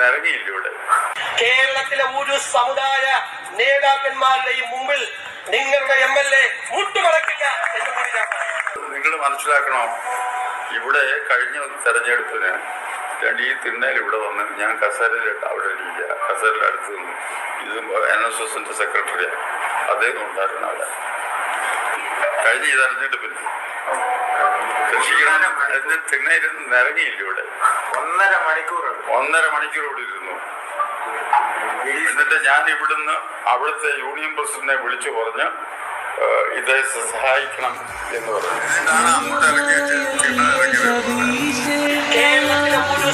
ഇറങ്ങിയില്ലൂടെ. കേരളത്തിലെ ഒരു സമുദായ നേതാക്കന്മാരുടെയും മുമ്പിൽ നിങ്ങളുടെ MLA മുട്ടുമടക്കില്ല എന്ന് കൂടി നിങ്ങൾ മനസ്സിലാക്കണം. ഇവിടെ കഴിഞ്ഞ തെരഞ്ഞെടുപ്പിന് ഈ തിണ്ണയിൽ ഇവിടെ വന്ന് ഞാൻ കസേരയിൽ അവിടെ ഇരിക്കുക, കസേരയിൽ അടുത്ത് നിന്ന് ഇത് NSSന്റെ സെക്രട്ടറിയാണ്, അദ്ദേഹം ഉണ്ടായിരുന്ന അവിടെ കഴിഞ്ഞ ഈ തെരഞ്ഞെടുപ്പിന് തിണ്ണയിൽ ഇറങ്ങിയില്ലൂടെ. 1.5 മണിക്കൂർ ഇവിടെ ഇരുന്നു. എന്നിട്ട് ഞാൻ ഇവിടുന്ന് അവിടുത്തെ യൂണിയൻ പ്രസിഡന്റിനെ വിളിച്ചു പറഞ്ഞ് ഇതേ സഹായിക്കണം എന്ന് പറഞ്ഞു. കേരളത്തിലെ